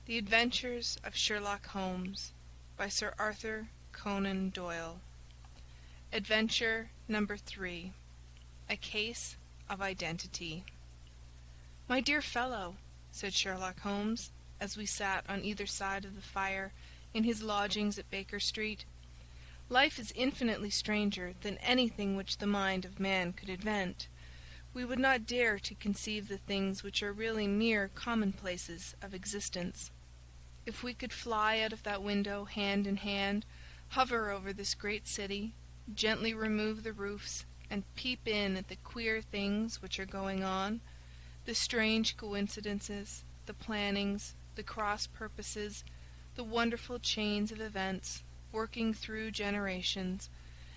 The Adventures of Sherlock Holmes by Sir Arthur Conan Doyle. Adventure Number 3. A Case of Identity. "My dear fellow," said Sherlock Holmes, as we sat on either side of the fire in his lodgings at Baker Street, "life is infinitely stranger than anything which the mind of man could invent. We would not dare to conceive the things which are really mere commonplaces of existence. If we could fly out of that window hand in hand, hover over this great city, gently remove the roofs, and peep in at the queer things which are going on, the strange coincidences, the plannings, the cross purposes, the wonderful chains of events, working through generations,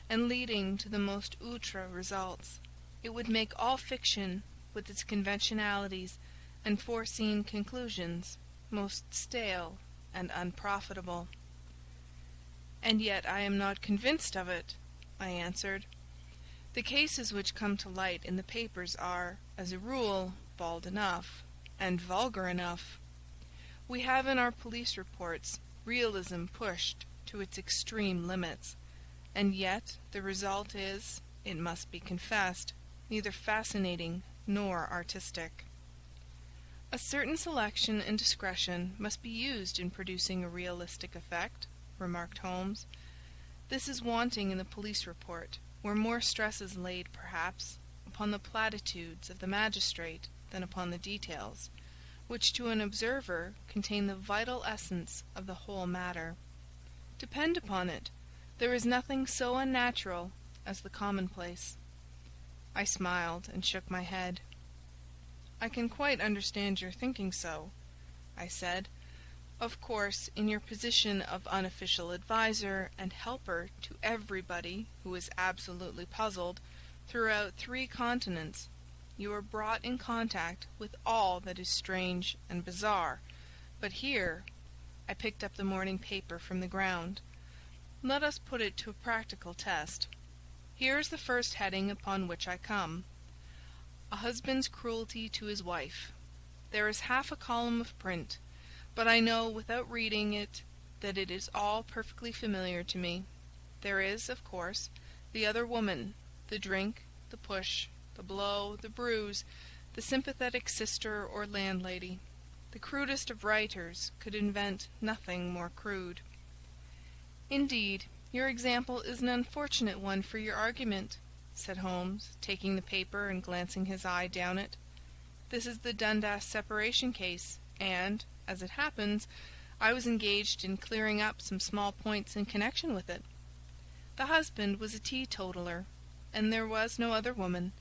and leading to the most outre results, it would make all fiction, with its conventionalities and foreseen conclusions, most stale and unprofitable." "And yet I am not convinced of it," I answered. "The cases which come to light in the papers are, as a rule, bald enough, and vulgar enough. We have in our police reports realism pushed to its extreme limits, and yet the result is, it must be confessed, neither fascinating nor artistic." "A certain selection and discretion must be used in producing a realistic effect," remarked Holmes. "This is wanting in the police report, where more stress is laid, perhaps, upon the platitudes of the magistrate than upon the details, which to an observer contain the vital essence of the whole matter. Depend upon it, there is nothing so unnatural as the commonplace." I smiled and shook my head. "I can quite understand your thinking so," I said. "Of course, in your position of unofficial adviser and helper to everybody who is absolutely puzzled throughout 3 continents, you are brought in contact with all that is strange and bizarre. But here—" I picked up the morning paper from the ground. "Let us put it to a practical test. Here is the first heading upon which I come: 'A husband's cruelty to his wife.' There is half a column of print, but I know without reading it that it is all perfectly familiar to me. There is, of course, the other woman, the drink, the push, the blow, the bruise, the sympathetic sister or landlady. The crudest of writers could invent nothing more crude." "Indeed, your example is an unfortunate one for your argument," said Holmes, taking the paper and glancing his eye down it. "This is the Dundas separation case, and, as it happens, I was engaged in clearing up some small points in connection with it. The husband was a teetotaler, and there was no other woman,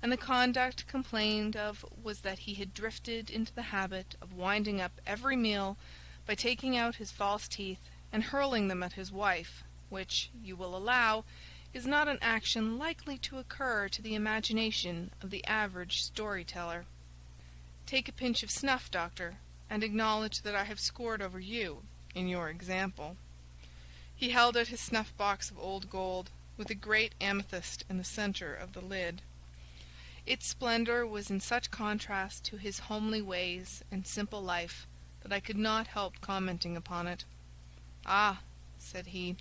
and the conduct complained of was that he had drifted into the habit of winding up every meal by taking out his false teeth and hurling them at his wife, which, you will allow, is not an action likely to occur to the imagination of the average story-teller. Take a pinch of snuff, Doctor, and acknowledge that I have scored over you in your example." He held out his snuff-box of old gold, with a great amethyst in the centre of the lid. Its splendour was in such contrast to his homely ways and simple life that I could not help commenting upon it. "Ah," said he,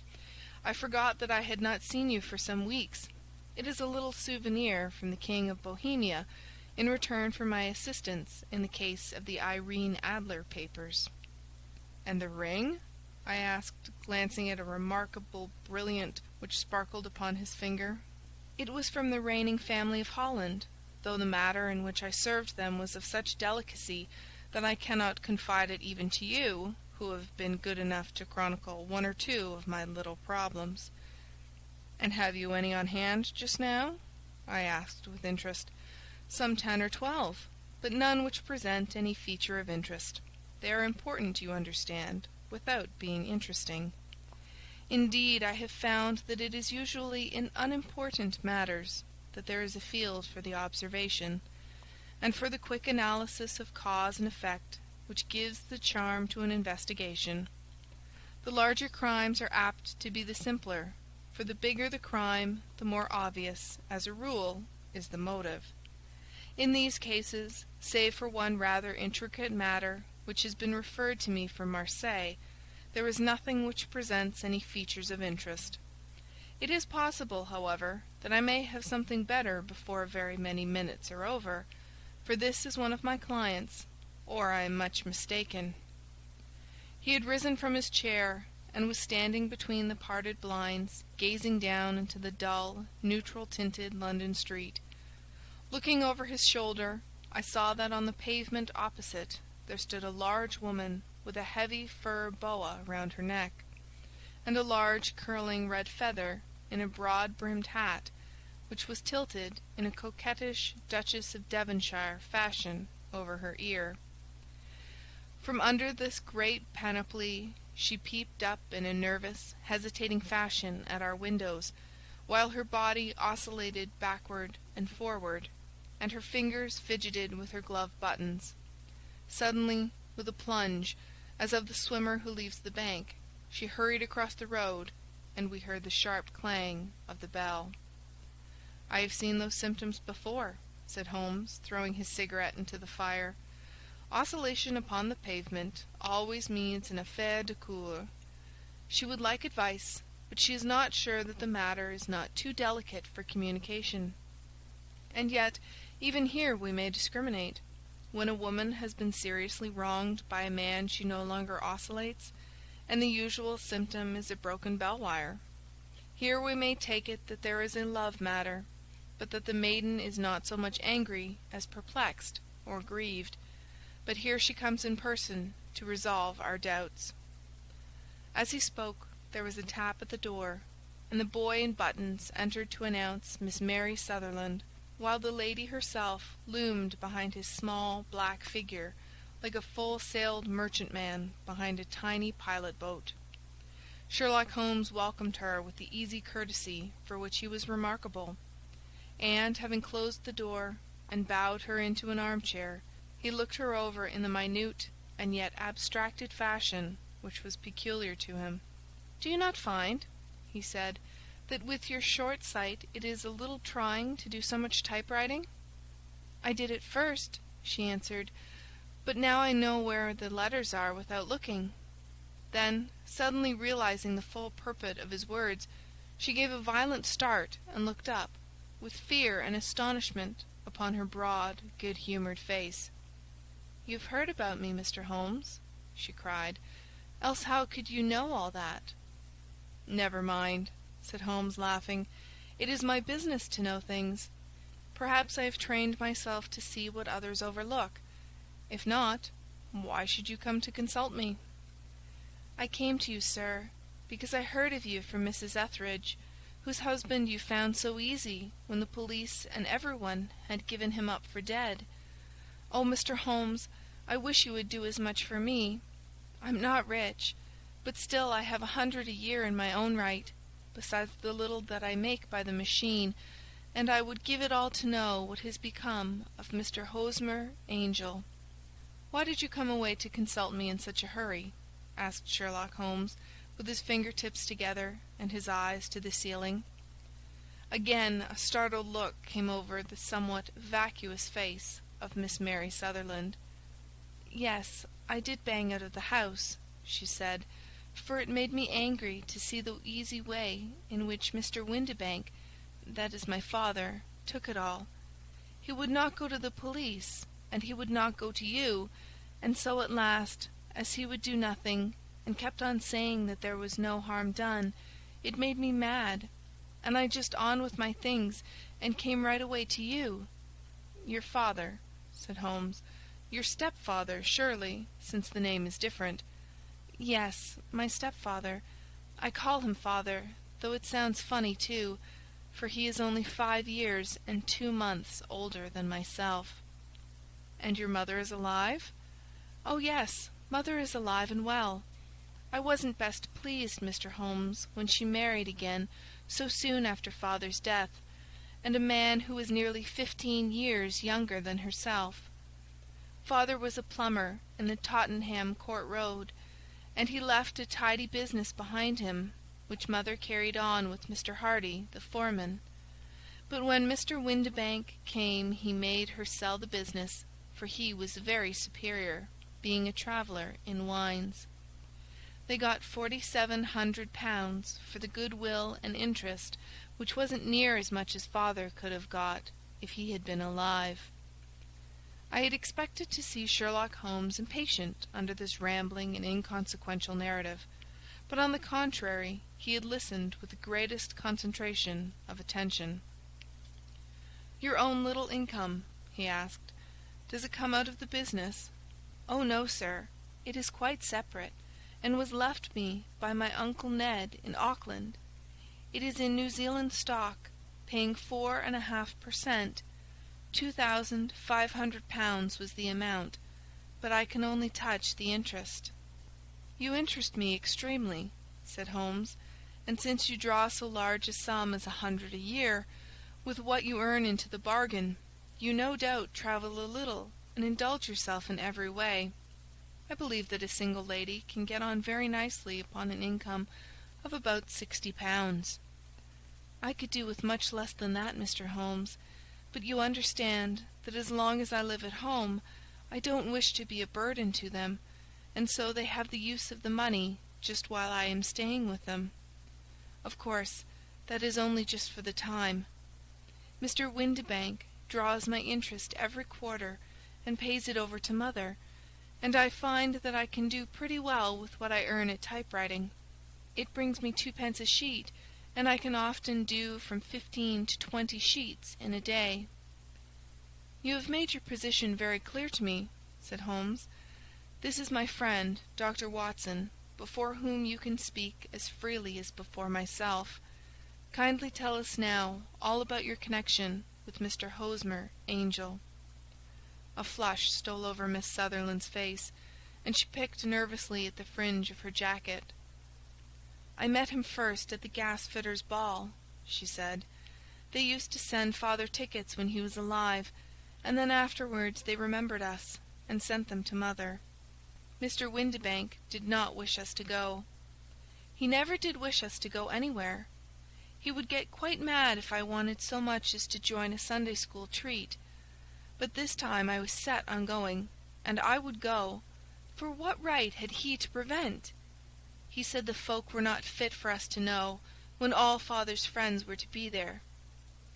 "I forgot that I had not seen you for some weeks. It is a little souvenir from the King of Bohemia in return for my assistance in the case of the Irene Adler papers." "And the ring?" I asked, glancing at a remarkable brilliant which sparkled upon his finger. "It was from the reigning family of Holland, though the matter in which I served them was of such delicacy that I cannot confide it even to you, who have been good enough to chronicle 1 or 2 of my little problems." "And have you any on hand just now?" I asked with interest. "Some 10 or 12, but none which present any feature of interest. They are important, you understand, without being interesting. Indeed, I have found that it is usually in unimportant matters that there is a field for the observation, and for the quick analysis of cause and effect which gives the charm to an investigation. The larger crimes are apt to be the simpler, for the bigger the crime, the more obvious, as a rule, is the motive. In these cases, save for one rather intricate matter which has been referred to me from Marseilles, there is nothing which presents any features of interest. It is possible, however, that I may have something better before very many minutes are over, for this is one of my clients, or I am much mistaken." He had risen from his chair, and was standing between the parted blinds, gazing down into the dull, neutral-tinted London street. Looking over his shoulder, I saw that on the pavement opposite there stood a large woman with a heavy fur boa round her neck, and a large curling red feather in a broad-brimmed hat, which was tilted in a coquettish Duchess of Devonshire fashion over her ear. From under this great panoply she peeped up in a nervous, hesitating fashion at our windows, while her body oscillated backward and forward, and her fingers fidgeted with her glove buttons. Suddenly, with a plunge, as of the swimmer who leaves the bank, she hurried across the road, and we heard the sharp clang of the bell. "I have seen those symptoms before," said Holmes, throwing his cigarette into the fire. "Oscillation upon the pavement always means an affaire de coeur. She would like advice, but she is not sure that the matter is not too delicate for communication. And yet, even here we may discriminate. When a woman has been seriously wronged by a man she no longer oscillates, and the usual symptom is a broken bell wire. Here we may take it that there is a love matter, but that the maiden is not so much angry as perplexed or grieved. But here she comes in person to resolve our doubts." As he spoke, there was a tap at the door, and the boy in buttons entered to announce Miss Mary Sutherland, while the lady herself loomed behind his small black figure like a full-sailed merchantman behind a tiny pilot-boat. Sherlock Holmes welcomed her with the easy courtesy for which he was remarkable, and, having closed the door and bowed her into an armchair, he looked her over in the minute and yet abstracted fashion which was peculiar to him. "Do you not find," he said, "that with your short sight it is a little trying to do so much typewriting?" "I did at first," she answered, "but now I know where the letters are without looking." Then, suddenly realizing the full purport of his words, she gave a violent start and looked up, with fear and astonishment upon her broad, good-humoured face. "You have heard about me, Mr. Holmes?" she cried. "Else how could you know all that?" "Never mind," said Holmes, laughing. "It is my business to know things. Perhaps I have trained myself to see what others overlook. If not, why should you come to consult me?" "I came to you, sir, because I heard of you from Mrs. Etheridge, whose husband you found so easy when the police and everyone had given him up for dead. Oh, Mr. Holmes, I wish you would do as much for me. I'm not rich, but still I have 100 a year in my own right, besides the little that I make by the machine, and I would give it all to know what has become of Mr. Hosmer Angel." "Why did you come away to consult me in such a hurry?" asked Sherlock Holmes, with his finger-tips together and his eyes to the ceiling. Again a startled look came over the somewhat vacuous face of Miss Mary Sutherland. "Yes, I did bang out of the house," she said, "for it made me angry to see the easy way in which Mr. Windibank, that is my father, took it all. He would not go to the police, and he would not go to you, and so at last, as he would do nothing, and kept on saying that there was no harm done, it made me mad, and I just on with my things, and came right away to you." "Your father," said Holmes. "Your stepfather, surely, since the name is different." "Yes, my stepfather. I call him father, though it sounds funny too, for he is only 5 years and 2 months older than myself." "And your mother is alive?" "Oh, yes, mother is alive and well. I wasn't best pleased, Mr. Holmes, when she married again so soon after father's death, and a man who was nearly 15 years younger than herself. Father was a plumber in the Tottenham Court Road, and he left a tidy business behind him, which mother carried on with Mr. Hardy, the foreman. But when Mr. Windibank came he made her sell the business, for he was very superior. being a traveller in wines. They got £4,700 for the goodwill and interest, which wasn't near as much as father could have got if he had been alive. I had expected to see Sherlock Holmes impatient under this rambling and inconsequential narrative, but on the contrary he had listened with the greatest concentration of attention. "Your own little income?" he asked. "Does it come out of the business?" "Oh, no, sir. It is quite separate, and was left me by my Uncle Ned in Auckland. It is in New Zealand stock, paying 4.5 per cent. £2,500 was the amount, but I can only touch the interest." "You interest me extremely," said Holmes, "and since you draw so large a sum as 100 a year, with what you earn into the bargain, you no doubt travel a little and indulge yourself in every way. I believe that a single lady can get on very nicely upon an income of about £60. "I could do with much less than that, Mr. Holmes, but you understand that as long as I live at home I don't wish to be a burden to them, and so they have the use of the money just while I am staying with them. Of course, that is only just for the time. Mr. Windibank draws my interest every quarter and pays it over to mother, and I find that I can do pretty well with what I earn at typewriting. It brings me 2 pence a sheet, and I can often do from 15 to 20 sheets in a day." "You have made your position very clear to me," said Holmes. "This is my friend, Dr. Watson, before whom you can speak as freely as before myself. Kindly tell us now all about your connection with Mr. Hosmer Angel." A flush stole over Miss Sutherland's face, and she picked nervously at the fringe of her jacket. "I met him first at the gasfitters' ball," she said. "They used to send father tickets when he was alive, and then afterwards they remembered us, and sent them to mother. Mr. Windibank did not wish us to go. He never did wish us to go anywhere. He would get quite mad if I wanted so much as to join a Sunday school treat. But this time I was set on going, and I would go, for what right had he to prevent? He said the folk were not fit for us to know, when all father's friends were to be there.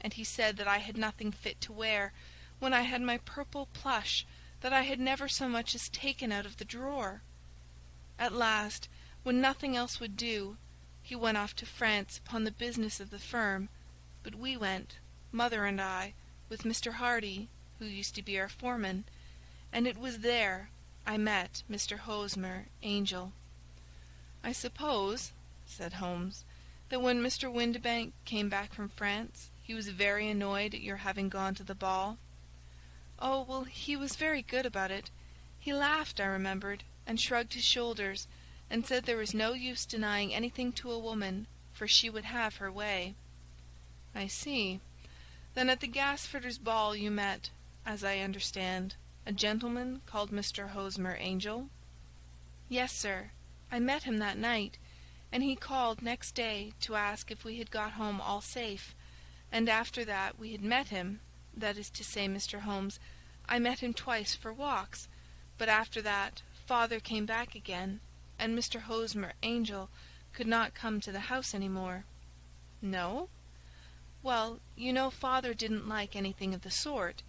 And he said that I had nothing fit to wear, when I had my purple plush that I had never so much as taken out of the drawer. At last, when nothing else would do, he went off to France upon the business of the firm, but we went, mother and I, with Mr. Hardy, who used to be our foreman, and it was there I met Mr. Hosmer Angel." "I suppose," said Holmes, "that when Mr. Windibank came back from France he was very annoyed at your having gone to the ball." "Oh, well, he was very good about it. He laughed, I remembered, and shrugged his shoulders, and said there was no use denying anything to a woman, for she would have her way." "I see. Then at the gasfitters' ball you met, as I understand, a gentleman called Mr. Hosmer Angel?" "Yes, sir. I met him that night, and he called next day to ask if we had got home all safe, and after that we had met him, that is to say, Mr. Holmes, I met him twice for walks, but after that father came back again, and Mr. Hosmer Angel could not come to the house any more." "No?" "Well, you know father didn't like anything of the sort.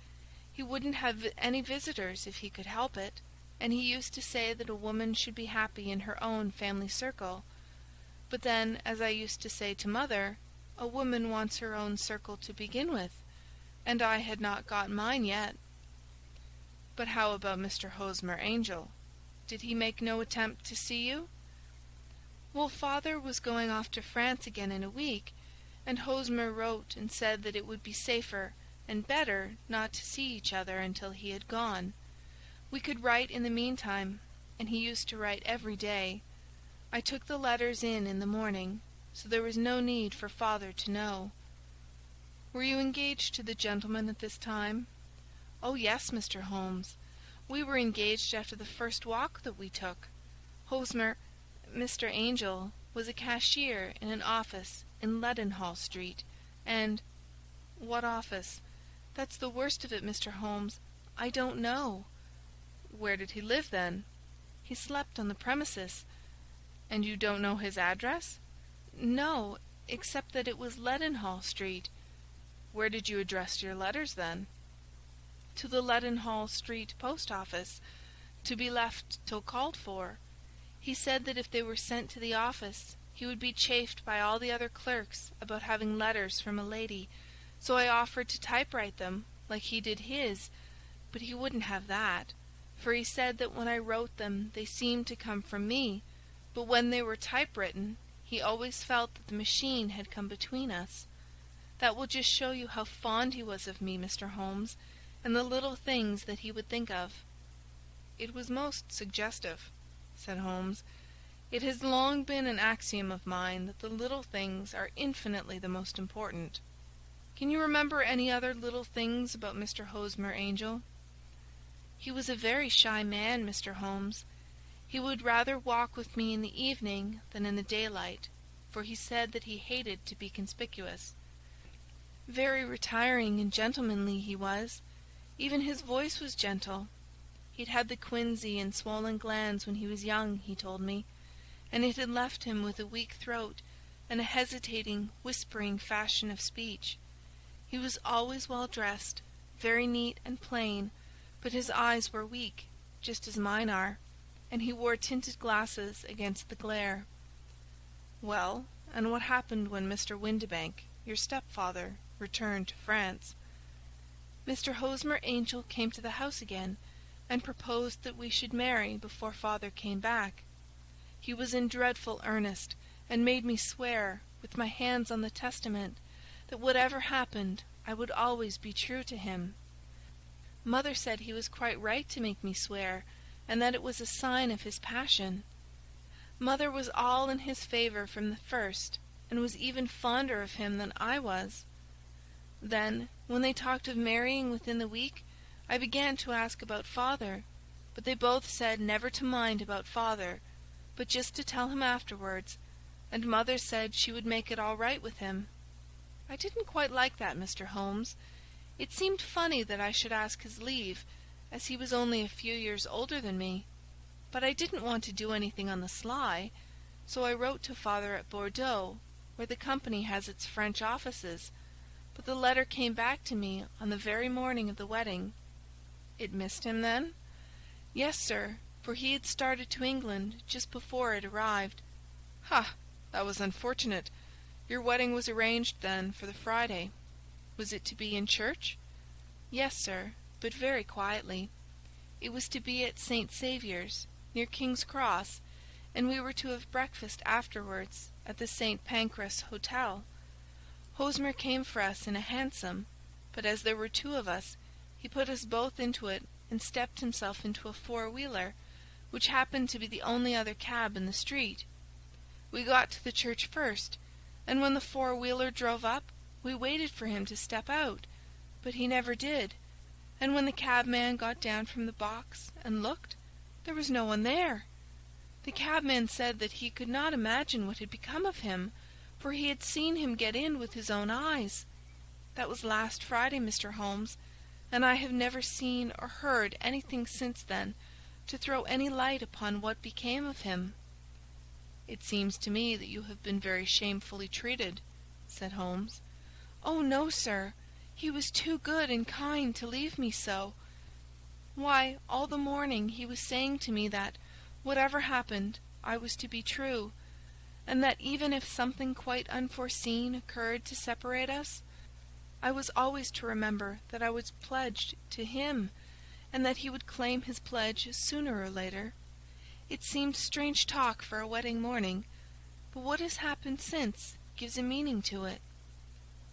He wouldn't have any visitors if he could help it, and he used to say that a woman should be happy in her own family circle. But then, as I used to say to mother, a woman wants her own circle to begin with, and I had not got mine yet." "But how about Mr. Hosmer Angel? Did he make no attempt to see you?" "Well, father was going off to France again in a week, and Hosmer wrote and said that it would be safer and better not to see each other until he had gone. We could write in the meantime, and he used to write every day. I took the letters in the morning, so there was no need for father to know." "Were you engaged to the gentleman at this time?" "Oh, yes, Mr. Holmes. We were engaged after the first walk that we took. Mr. Angel was a cashier in an office in Leadenhall Street, and—" "What office?" "That's the worst of it, Mr. Holmes. I don't know." "Where did he live, then?" He slept on the premises." "And you don't know his address?" "No, except that it was Leadenhall Street." "Where did you address your letters, then?" "To the Leadenhall Street post office, to be left till called for. He said that if they were sent to the office, he would be chaffed by all the other clerks about having letters from a lady, so I offered to typewrite them, like he did his, but he wouldn't have that, for he said that when I wrote them they seemed to come from me, but when they were typewritten he always felt that the machine had come between us. That will just show you how fond he was of me, Mr. Holmes, and the little things that he would think of." "It was most suggestive," said Holmes. "It has long been an axiom of mine that the little things are infinitely the most important. Can you remember any other little things about Mr. Hosmer-Angel?" "He was a very shy man, Mr. Holmes. He would rather walk with me in the evening than in the daylight, for he said that he hated to be conspicuous. Very retiring and gentlemanly he was. Even his voice was gentle. He'd had the quinsy and swollen glands when he was young, he told me, and it had left him with a weak throat and a hesitating, whispering fashion of speech. He was always well dressed, very neat and plain, but his eyes were weak, just as mine are, and he wore tinted glasses against the glare." "Well, and what happened when Mr. Windibank, your stepfather, returned to France?" "Mr. Hosmer-Angel came to the house again, and proposed that we should marry before father came back. He was in dreadful earnest, and made me swear, with my hands on the testament, that whatever happened I would always be true to him. Mother said he was quite right to make me swear, and that it was a sign of his passion. Mother was all in his favour from the first, and was even fonder of him than I was. Then, when they talked of marrying within the week, I began to ask about father, but they both said never to mind about father, but just to tell him afterwards, and mother said she would make it all right with him. I didn't quite like that, Mr. Holmes. It seemed funny that I should ask his leave, as he was only a few years older than me, but I didn't want to do anything on the sly, so I wrote to father at Bordeaux, where the company has its French offices, but the letter came back to me on the very morning of the wedding." "It missed him, then?" "Yes, sir, for he had started to England just before it arrived." "Ha! That was unfortunate. Your wedding was arranged, then, for the Friday. Was it to be in church?" "Yes, sir, but very quietly. It was to be at St. Saviour's, near King's Cross, and we were to have breakfast afterwards at the St. Pancras Hotel. Hosmer came for us in a hansom, but as there were two of us, he put us both into it and stepped himself into a four-wheeler, which happened to be the only other cab in the street. We got to the church first, and when the four-wheeler drove up, we waited for him to step out, but he never did, and when the cabman got down from the box and looked, there was no one there. The cabman said that he could not imagine what had become of him, for he had seen him get in with his own eyes. That was last Friday, Mr. Holmes, and I have never seen or heard anything since then to throw any light upon what became of him." "It seems to me that you have been very shamefully treated," said Holmes. "Oh, no, sir. He was too good and kind to leave me so. Why, all the morning he was saying to me that, whatever happened, I was to be true, and that even if something quite unforeseen occurred to separate us, I was always to remember that I was pledged to him, and that he would claim his pledge sooner or later. It seemed strange talk for a wedding morning, but what has happened since gives a meaning to it."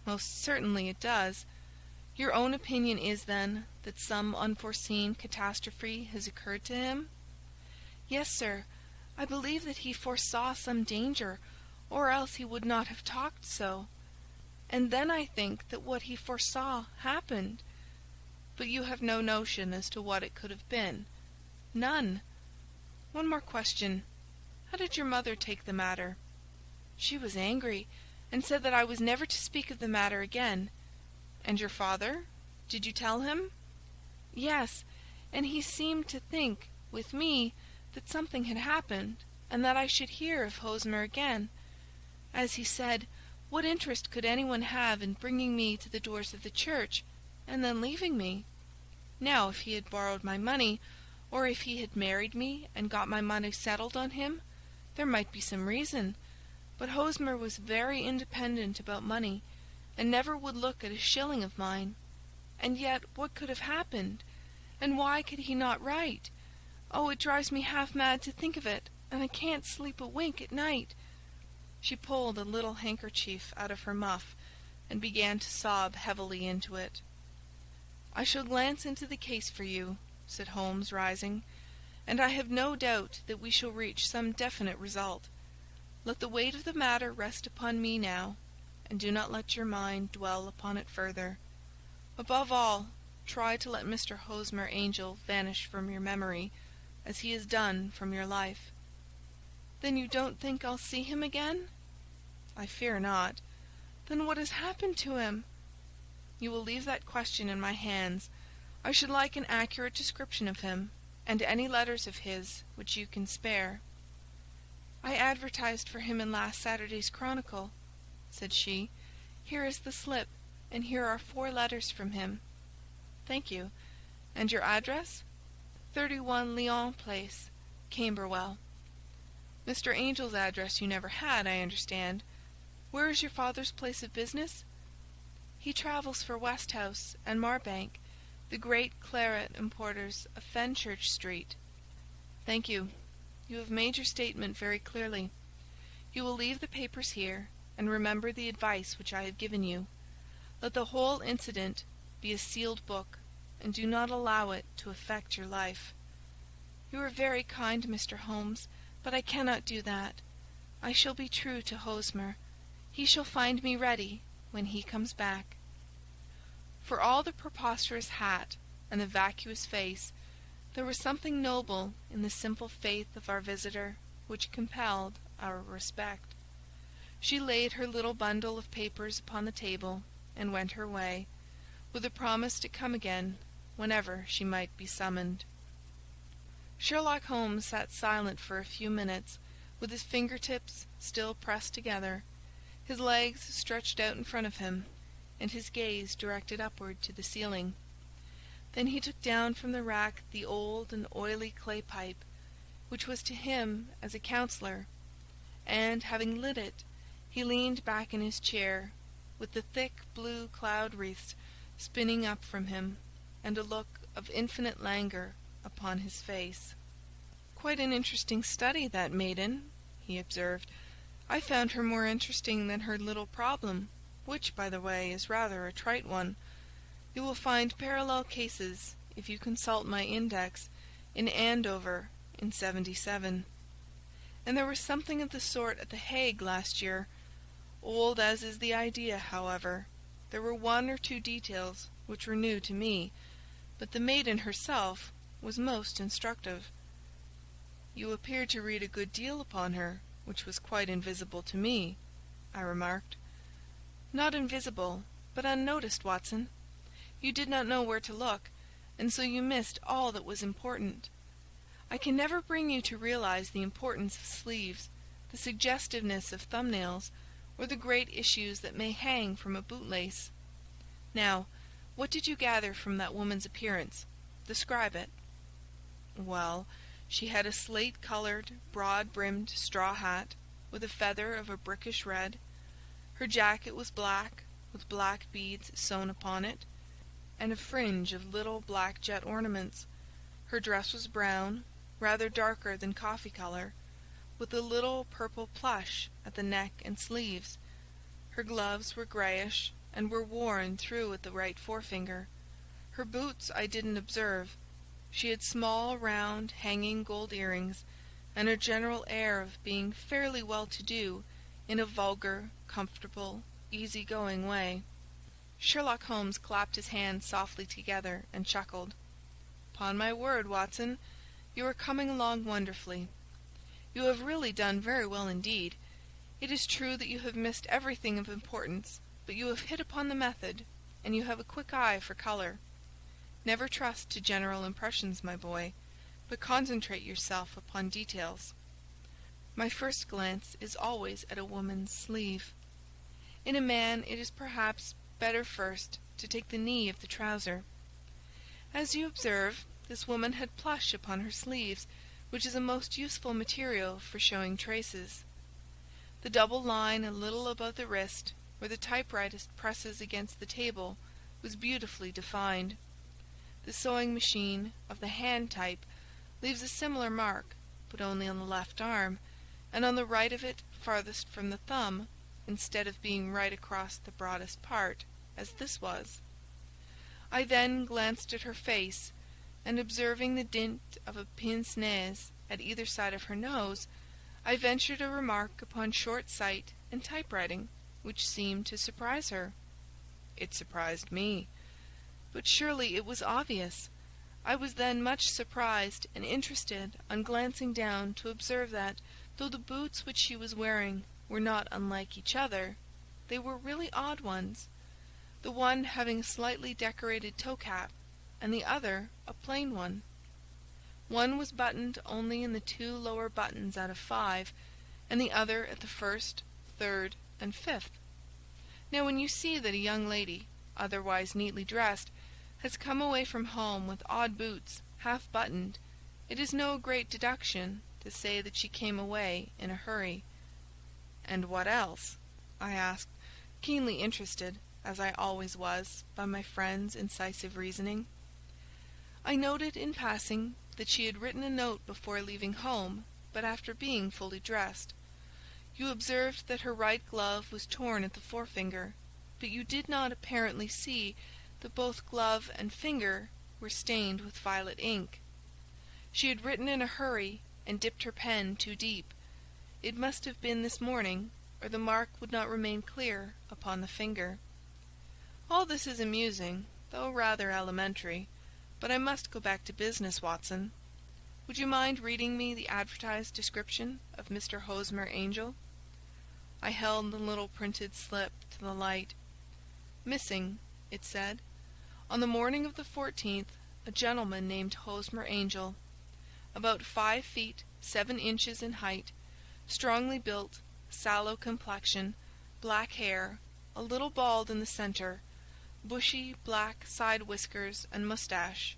"Most certainly it does. Your own opinion is, then, that some unforeseen catastrophe has occurred to him?" "Yes, sir. I believe that he foresaw some danger, or else he would not have talked so. And then I think that what he foresaw happened." "But you have no notion as to what it could have been?" "None." "One more question. How did your mother take the matter?" "She was angry, and said that I was never to speak of the matter again." "And your father? Did you tell him?" "Yes, and he seemed to think, with me, that something had happened, and that I should hear of Hosmer again. As he said, what interest could anyone have in bringing me to the doors of the church, and then leaving me? Now, if he had borrowed my money, or if he had married me and got my money settled on him, there might be some reason. But Hosmer was very independent about money, and never would look at a shilling of mine. And yet what could have happened? And why could he not write? Oh, it drives me half mad to think of it, and I can't sleep a wink at night." She pulled a little handkerchief out of her muff, and began to sob heavily into it. "I shall glance into the case for you," said Holmes, rising, "and I have no doubt that we shall reach some definite result. Let the weight of the matter rest upon me now, and do not let your mind dwell upon it further. Above all, try to let Mr. Hosmer Angel vanish from your memory, as he has done from your life." "Then you don't think I'll see him again?" "I fear not." "Then what has happened to him?" "You will leave that question in my hands. I should like an accurate description of him, and any letters of his which you can spare." "I advertised for him in last Saturday's Chronicle," said she. "Here is the slip, and here are 4 letters from him." "Thank you. And your address?" 31 Lyon Place, Camberwell. "Mr. Angel's address you never had, I understand. Where is your father's place of business?" "He travels for Westhouse and Marbank, the great claret importers of Fenchurch Street." "Thank you. You have made your statement very clearly. You will leave the papers here, and remember the advice which I have given you. Let the whole incident be a sealed book, and do not allow it to affect your life." "You are very kind, Mr. Holmes, but I cannot do that. I shall be true to Hosmer. He shall find me ready when he comes back." For all the preposterous hat and the vacuous face, there was something noble in the simple faith of our visitor which compelled our respect. She laid her little bundle of papers upon the table and went her way, with a promise to come again whenever she might be summoned. Sherlock Holmes sat silent for a few minutes, with his finger-tips still pressed together, his legs stretched out in front of him, and his gaze directed upward to the ceiling. Then he took down from the rack the old and oily clay pipe, which was to him as a counsellor, and, having lit it, he leaned back in his chair, with the thick blue cloud-wreaths spinning up from him, and a look of infinite languor upon his face. "Quite an interesting study, that maiden," he observed. "I found her more interesting than her little problem, which, by the way, is rather a trite one. You will find parallel cases, if you consult my index, in Andover in '77. And there was something of the sort at The Hague last year. Old as is the idea, however, there were 1 or 2 details which were new to me, but the maiden herself was most instructive." "You appeared to read a good deal upon her, which was quite invisible to me," I remarked. "Not invisible, but unnoticed, Watson. You did not know where to look, and so you missed all that was important. I can never bring you to realize the importance of sleeves, the suggestiveness of thumbnails, or the great issues that may hang from a bootlace. Now, what did you gather from that woman's appearance? Describe it." "Well, she had a slate-coloured, broad-brimmed straw hat, with a feather of a brickish red. Her jacket was black, with black beads sewn upon it, and a fringe of little black jet ornaments. Her dress was brown, rather darker than coffee colour, with a little purple plush at the neck and sleeves. Her gloves were greyish, and were worn through at the right forefinger. Her boots I didn't observe. She had small, round, hanging gold earrings, and a general air of being fairly well-to-do in a vulgar, comfortable, easy-going way." Sherlock Holmes clapped his hands softly together and chuckled. "Upon my word, Watson, you are coming along wonderfully. You have really done very well indeed. It is true that you have missed everything of importance, but you have hit upon the method, and you have a quick eye for colour. Never trust to general impressions, my boy. but concentrate yourself upon details. My first glance is always at a woman's sleeve. In a man it is perhaps better first to take the knee of the trouser. As you observe, this woman had plush upon her sleeves, which is a most useful material for showing traces. The double line a little above the wrist, where the typewriter presses against the table, was beautifully defined. The sewing machine of the hand type leaves a similar mark, but only on the left arm, and on the right of it farthest from the thumb, instead of being right across the broadest part, as this was. I then glanced at her face, and observing the dint of a pince-nez at either side of her nose, I ventured a remark upon short sight and typewriting, which seemed to surprise her. It surprised me. But surely it was obvious. I was then much surprised and interested on glancing down to observe that, though the boots which she was wearing were not unlike each other, they were really odd ones, the one having a slightly decorated toe-cap, and the other a plain one. One was buttoned only in the 2 lower buttons out of 5, and the other at the 1st, 3rd, and 5th. Now when you see that a young lady, otherwise neatly dressed, has come away from home with odd boots, half buttoned, it is no great deduction to say that she came away in a hurry. "And what else?" I asked, keenly interested, as I always was, by my friend's incisive reasoning. I noted in passing that she had written a note before leaving home, but after being fully dressed. You observed that her right glove was torn at the forefinger, but you did not apparently see that both glove and finger were stained with violet ink. She had written in a hurry and dipped her pen too deep. It must have been this morning, or the mark would not remain clear upon the finger. All this is amusing, though rather elementary, but I must go back to business, Watson. Would you mind reading me the advertised description of Mr. Hosmer Angel? I held the little printed slip to the light. "Missing," it said, "on the morning of the 14th, a gentleman named Hosmer Angel, about 5 feet 7 inches in height, strongly built, sallow complexion, black hair, a little bald in the centre, bushy black side whiskers and moustache,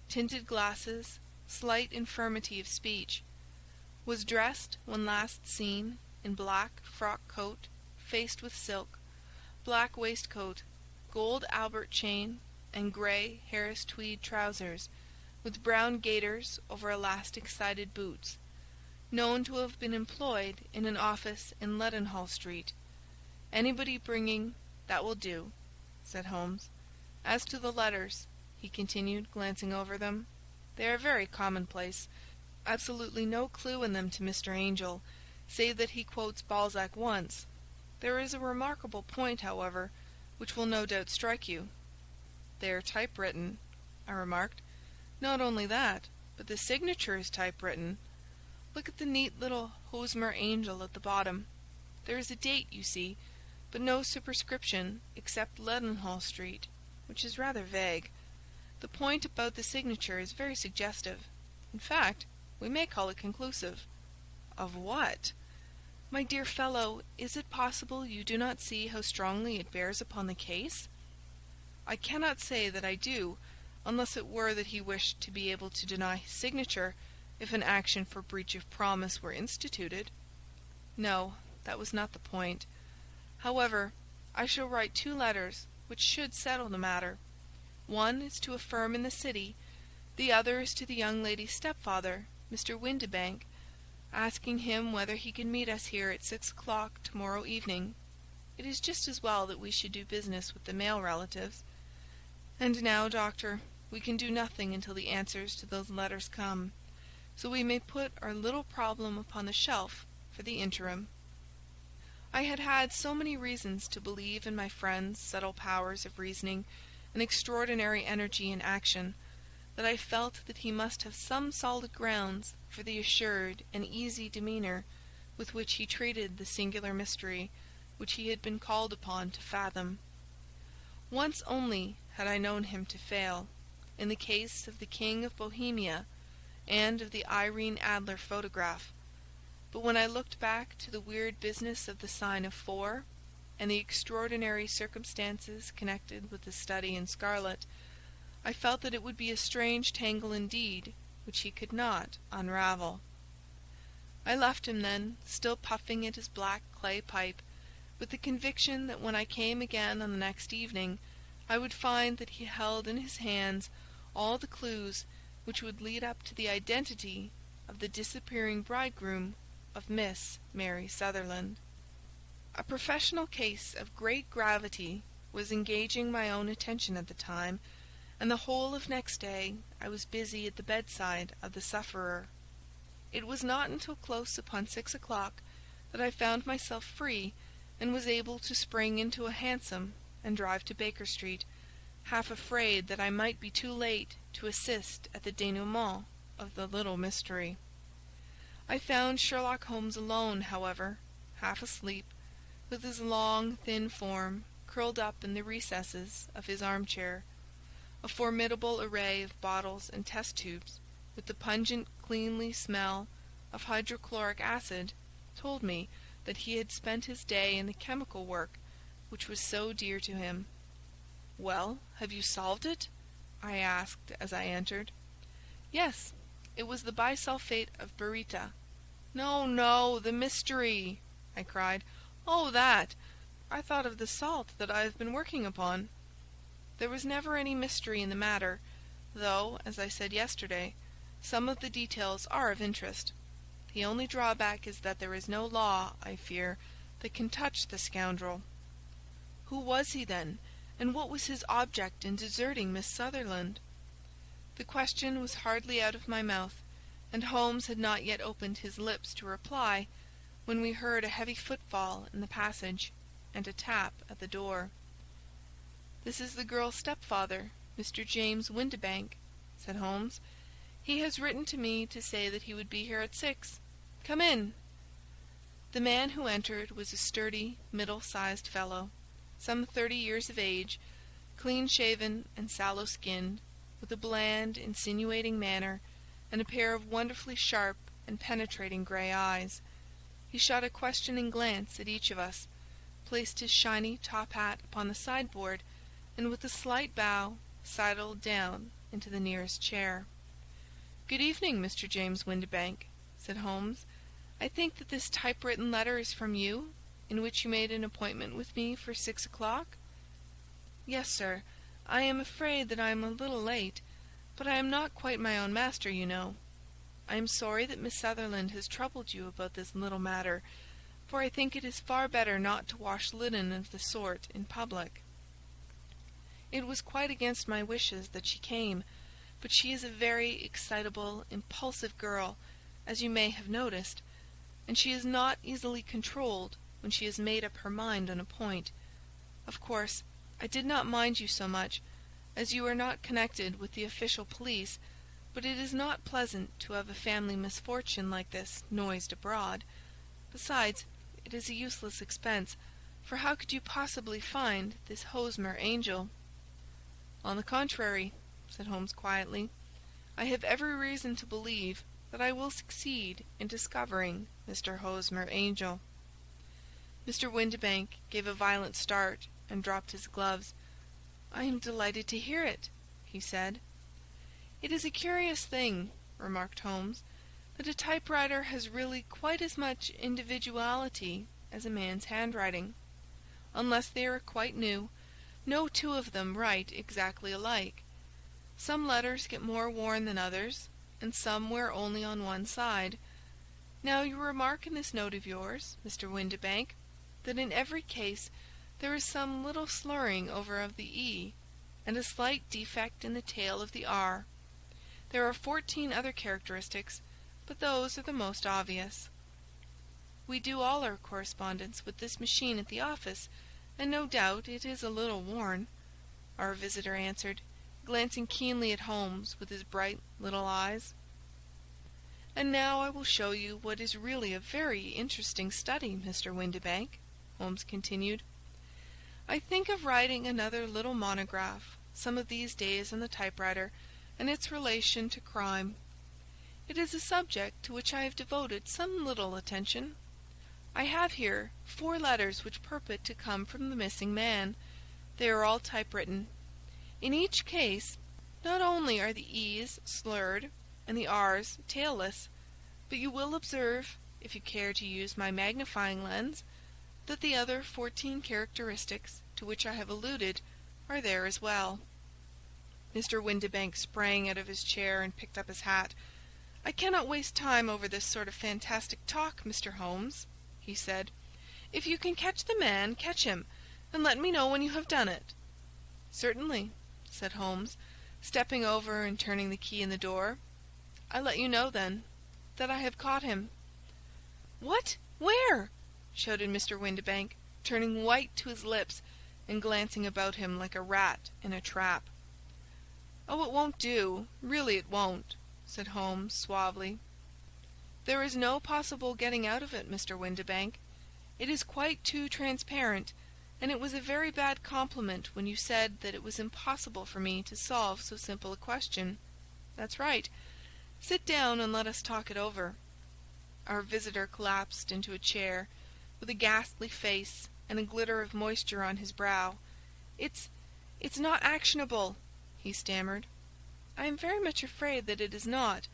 tinted glasses, slight infirmity of speech, was dressed when last seen in black frock coat faced with silk, black waistcoat, gold Albert chain, and grey Harris tweed trousers, with brown gaiters over elastic-sided boots, known to have been employed in an office in Leadenhall Street. Anybody bringing—" "That will do," said Holmes. "As to the letters," he continued, glancing over them, "they are very commonplace. Absolutely no clue in them to Mr. Angel, save that he quotes Balzac once. There is a remarkable point, however, which will no doubt strike you." "They are typewritten," I remarked. "Not only that, but the signature is typewritten. Look at the neat little Hosmer Angel at the bottom. There is a date, you see, but no superscription except Leadenhall Street, which is rather vague. The point about the signature is very suggestive. In fact, we may call it conclusive." "Of what?" "My dear fellow, is it possible you do not see how strongly it bears upon the case?" "I cannot say that I do, unless it were that he wished to be able to deny his signature if an action for breach of promise were instituted. No, that was not the point. However, I shall write 2 letters which should settle the matter. One is to a firm in the city, the other is to the young lady's stepfather, Mr. Windibank, asking him whether he can meet us here at 6 o'clock tomorrow evening. It is just as well that we should do business with the male relatives. And now, doctor, we can do nothing until the answers to those letters come, so we may put our little problem upon the shelf for the interim." I had had so many reasons to believe in my friend's subtle powers of reasoning and extraordinary energy in action, that I felt that he must have some solid grounds for the assured and easy demeanour with which he treated the singular mystery which he had been called upon to fathom. Once only had I known him to fail, in the case of the King of Bohemia, and of the Irene Adler photograph. But when I looked back to the weird business of the sign of 4, and the extraordinary circumstances connected with the study in scarlet, I felt that it would be a strange tangle indeed which he could not unravel. I left him then, still puffing at his black clay pipe, with the conviction that when I came again on the next evening, I would find that he held in his hands all the clues which would lead up to the identity of the disappearing bridegroom of Miss Mary Sutherland. A professional case of great gravity was engaging my own attention at the time, and the whole of next day I was busy at the bedside of the sufferer. It was not until close upon 6 o'clock that I found myself free, and was able to spring into a hansom and drive to Baker Street, half afraid that I might be too late to assist at the dénouement of the little mystery. I found Sherlock Holmes alone, however, half asleep, with his long, thin form curled up in the recesses of his armchair. A formidable array of bottles and test tubes, with the pungent, cleanly smell of hydrochloric acid, told me that he had spent his day in the chemical work which was so dear to him. "Well, have you solved it?" I asked as I entered. "Yes, it was the bisulfate of baryta." "No, no, the mystery!" I cried. "Oh, that! I thought of the salt that I have been working upon." There was never any mystery in the matter, though, as I said yesterday, some of the details are of interest. The only drawback is that there is no law, I fear, that can touch the scoundrel. Who was he, then, and what was his object in deserting Miss Sutherland? The question was hardly out of my mouth, and Holmes had not yet opened his lips to reply, when we heard a heavy footfall in the passage, and a tap at the door. "This is the girl's stepfather, Mr. James Windibank," said Holmes. "He has written to me to say that he would be here at 6. Come in." The man who entered was a sturdy, middle-sized fellow, some 30 years of age, clean-shaven and sallow-skinned, with a bland, insinuating manner, and a pair of wonderfully sharp and penetrating grey eyes. He shot a questioning glance at each of us, placed his shiny top hat upon the sideboard, and with a slight bow sidled down into the nearest chair. "Good evening, Mr. James Windibank," said Holmes. "I think that this typewritten letter is from you, in which you made an appointment with me for 6 o'clock?" "Yes, sir. I am afraid that I am a little late, but I am not quite my own master, you know. I am sorry that Miss Sutherland has troubled you about this little matter, for I think it is far better not to wash linen of the sort in public. It was quite against my wishes that she came, but she is a very excitable, impulsive girl, as you may have noticed, and she is not easily controlled when she has made up her mind on a point. Of course, I did not mind you so much, as you are not connected with the official police, but it is not pleasant to have a family misfortune like this noised abroad. Besides, it is a useless expense, for how could you possibly find this Hosmer angel?" "On the contrary," said Holmes quietly, "I have every reason to believe that I will succeed in discovering Mr. Hosmer Angel." Mr. Windibank gave a violent start and dropped his gloves. "I am delighted to hear it," he said. "It is a curious thing," remarked Holmes, "that a typewriter has really quite as much individuality as a man's handwriting. Unless they are quite new, no two of them write exactly alike. Some letters get more worn than others, and some wear only on one side. Now you remark in this note of yours, Mr. Windibank, that in every case there is some little slurring over of the E, and a slight defect in the tail of the R. There are 14 other characteristics, but those are the most obvious. We do all our correspondence with this machine at the office, and no doubt it is a little worn," our visitor answered, glancing keenly at Holmes with his bright little eyes. "And now I will show you what is really a very interesting study, Mr. Windibank," Holmes continued. "I think of writing another little monograph some of these days on the typewriter and its relation to crime. It is a subject to which I have devoted some little attention. I have here 4 letters which purport to come from the missing man. They are all typewritten. In each case, not only are the E's slurred and the R's tailless, but you will observe, if you care to use my magnifying lens, that the other 14 characteristics to which I have alluded are there as well." Mr. Windibank sprang out of his chair and picked up his hat. "I cannot waste time over this sort of fantastic talk, Mr. Holmes," he said. "If you can catch the man, catch him, and let me know when you have done it." "Certainly," said Holmes, stepping over and turning the key in the door. "I let you know, then, that I have caught him." "What? Where?" shouted Mr. Windibank, turning white to his lips and glancing about him like a rat in a trap. "Oh, it won't do. Really it won't," said Holmes, suavely. "There is no possible getting out of it, Mr. Windibank. It is quite too transparent, and it was a very bad compliment when you said that it was impossible for me to solve so simple a question. That's right. Sit down and let us talk it over." Our visitor collapsed into a chair, with a ghastly face and a glitter of moisture on his brow. It's not actionable," he stammered. "I am very much afraid that it is not.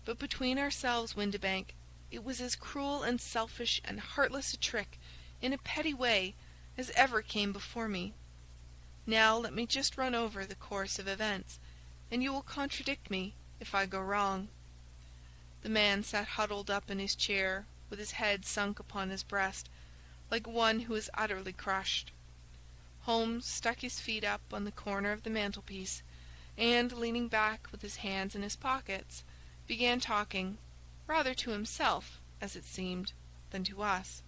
But between ourselves, Windibank, it was as cruel and selfish and heartless a trick, in a petty way, as ever came before me. Now let me just run over the course of events, and you will contradict me if I go wrong." The man sat huddled up in his chair, with his head sunk upon his breast, like one who is utterly crushed. Holmes stuck his feet up on the corner of the mantelpiece, and, leaning back with his hands in his pockets, began talking, rather to himself, as it seemed, than to us.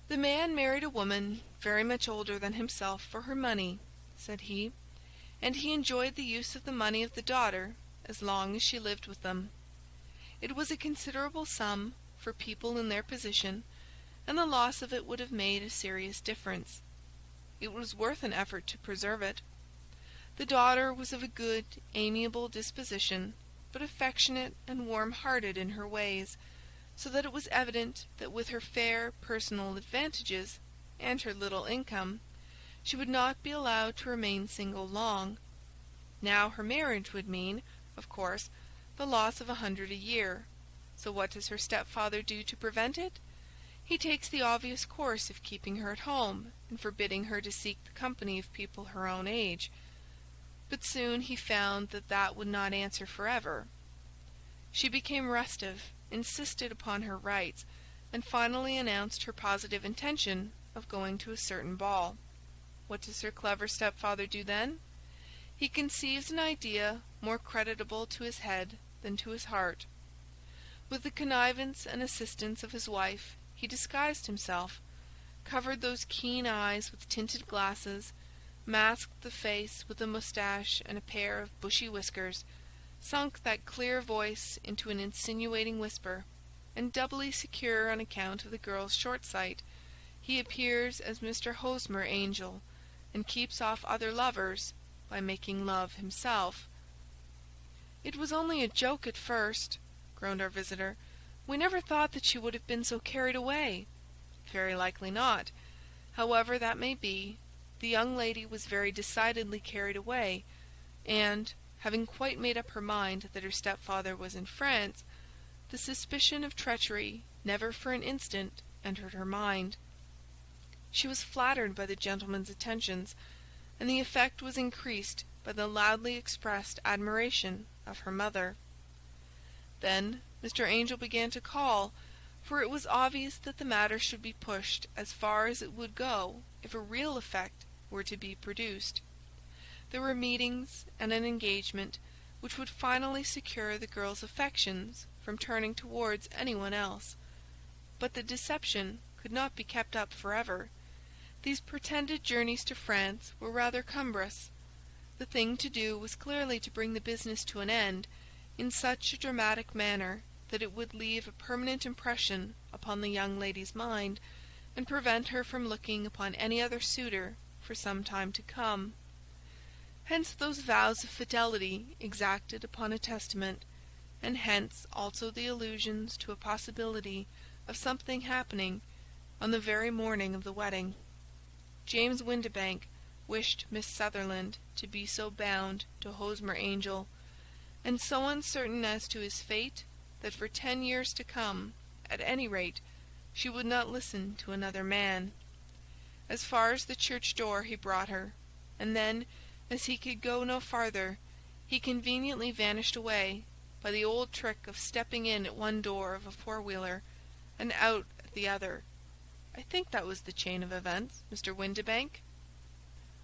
"The man married a woman very much older than himself for her money," said he, "and he enjoyed the use of the money of the daughter as long as she lived with them. It was a considerable sum for people in their position, and the loss of it would have made a serious difference. It was worth an effort to preserve it. The daughter was of a good, amiable disposition, but affectionate and warm-hearted in her ways, so that it was evident that with her fair personal advantages and her little income, she would not be allowed to remain single long. Now her marriage would mean, of course, the loss of 100 a year. So what does her stepfather do to prevent it? He takes the obvious course of keeping her at home and forbidding her to seek the company of people her own age. But soon he found that that would not answer forever. She became restive, insisted upon her rights, and finally announced her positive intention of going to a certain ball. What does her clever stepfather do then? He conceives an idea more creditable to his head than to his heart. With the connivance and assistance of his wife, he disguised himself, covered those keen eyes with tinted glasses, masked the face with a moustache and a pair of bushy whiskers, sunk that clear voice into an insinuating whisper, and doubly secure on account of the girl's short sight, he appears as Mr. Hosmer Angel, and keeps off other lovers by making love himself. "It was only a joke at first," groaned our visitor. "We never thought that she would have been so carried away." "Very likely not. However that may be, the young lady was very decidedly carried away, and, having quite made up her mind that her stepfather was in France, the suspicion of treachery never for an instant entered her mind. She was flattered by the gentleman's attentions, and the effect was increased by the loudly expressed admiration of her mother. Then Mr. Angel began to call, for it was obvious that the matter should be pushed as far as it would go if a real effect were to be produced. There were meetings and an engagement which would finally secure the girl's affections from turning towards anyone else. But the deception could not be kept up forever. These pretended journeys to France were rather cumbrous. The thing to do was clearly to bring the business to an end in such a dramatic manner that it would leave a permanent impression upon the young lady's mind, and prevent her from looking upon any other suitor for some time to come. Hence those vows of fidelity exacted upon a testament, and hence also the allusions to a possibility of something happening on the very morning of the wedding. James Windibank wished Miss Sutherland to be so bound to Hosmer Angel, and so uncertain as to his fate, that for 10 years to come, at any rate, she would not listen to another man. As far as the church door he brought her, and then, as he could go no farther, he conveniently vanished away, by the old trick of stepping in at one door of a four-wheeler, and out at the other. I think that was the chain of events, Mr. Windibank."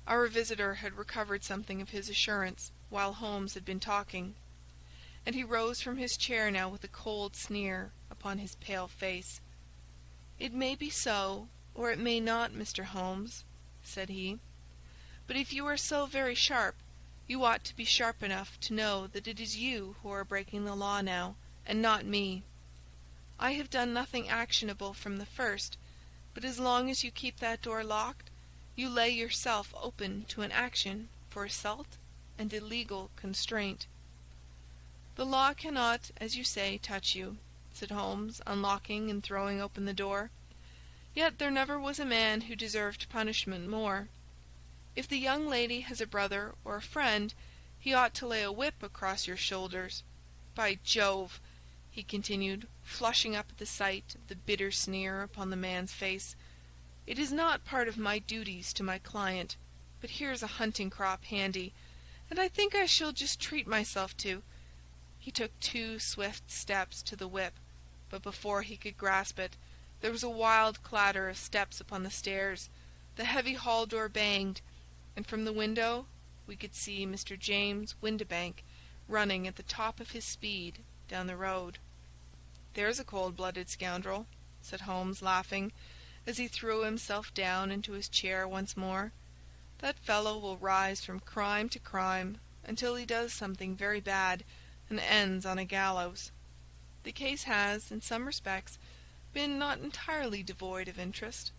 Our visitor had recovered something of his assurance while Holmes had been talking, and he rose from his chair now with a cold sneer upon his pale face. "It may be so, or it may not, Mr. Holmes," said he. "But if you are so very sharp, you ought to be sharp enough to know that it is you who are breaking the law now, and not me. I have done nothing actionable from the first, but as long as you keep that door locked, you lay yourself open to an action for assault and illegal constraint." "The law cannot, as you say, touch you," said Holmes, unlocking and throwing open the door. "Yet there never was a man who deserved punishment more. If the young lady has a brother or a friend, he ought to lay a whip across your shoulders. By Jove!" he continued, flushing up at the sight of the bitter sneer upon the man's face, "it is not part of my duties to my client, but here's a hunting crop handy, and I think I shall just treat myself to—" He took 2 swift steps to the whip, but before he could grasp it, there was a wild clatter of steps upon the stairs, the heavy hall door banged, and from the window we could see Mr. James Windibank running at the top of his speed down the road. "There's a cold-blooded scoundrel," said Holmes, laughing, as he threw himself down into his chair once more. "That fellow will rise from crime to crime until he does something very bad and ends on a gallows. The case has, in some respects, been not entirely devoid of interest."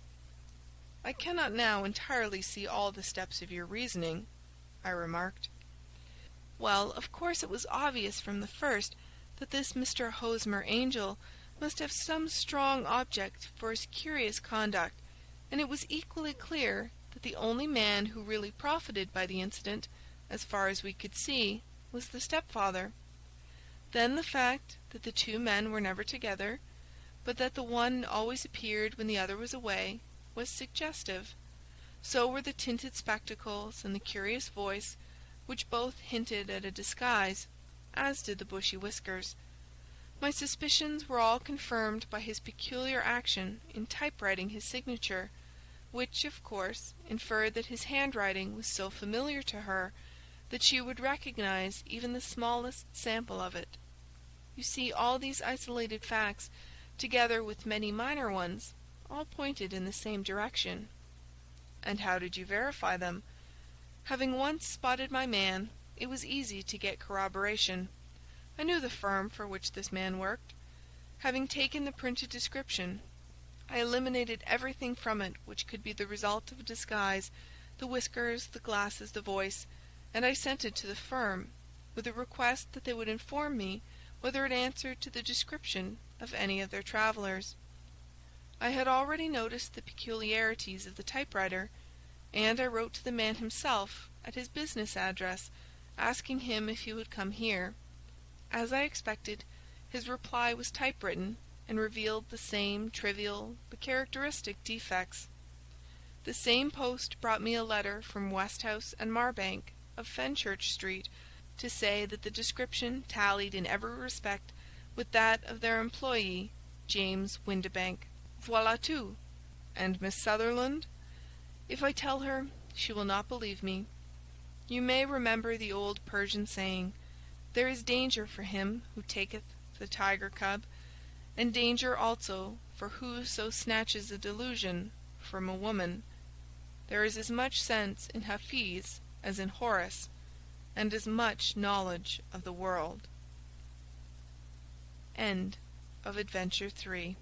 "I cannot now entirely see all the steps of your reasoning," I remarked. "Well, of course it was obvious from the first that this Mr. Hosmer Angel must have some strong object for his curious conduct, and it was equally clear that the only man who really profited by the incident, as far as we could see, was the stepfather. Then the fact that the 2 men were never together, but that the one always appeared when the other was away, was suggestive. So were the tinted spectacles and the curious voice, which both hinted at a disguise, as did the bushy whiskers. My suspicions were all confirmed by his peculiar action in typewriting his signature, which, of course, inferred that his handwriting was so familiar to her that she would recognize even the smallest sample of it. You see, all these isolated facts, together with many minor ones, all pointed in the same direction." "And how did you verify them?" "Having once spotted my man, it was easy to get corroboration. I knew the firm for which this man worked. Having taken the printed description, I eliminated everything from it which could be the result of a disguise, the whiskers, the glasses, the voice, and I sent it to the firm, with a request that they would inform me whether it answered to the description of any of their travellers. I had already noticed the peculiarities of the typewriter, and I wrote to the man himself at his business address, asking him if he would come here. As I expected, his reply was typewritten, and revealed the same trivial but characteristic defects. The same post brought me a letter from Westhouse and Marbank, of Fenchurch Street, to say that the description tallied in every respect with that of their employee, James Windibank. Voilà tout. And Miss Sutherland? If I tell her, she will not believe me. You may remember the old Persian saying, 'There is danger for him who taketh the tiger cub, and danger also for whoso snatches a delusion from a woman.' There is as much sense in Hafiz as in Horace, and as much knowledge of the world." End of Adventure 3.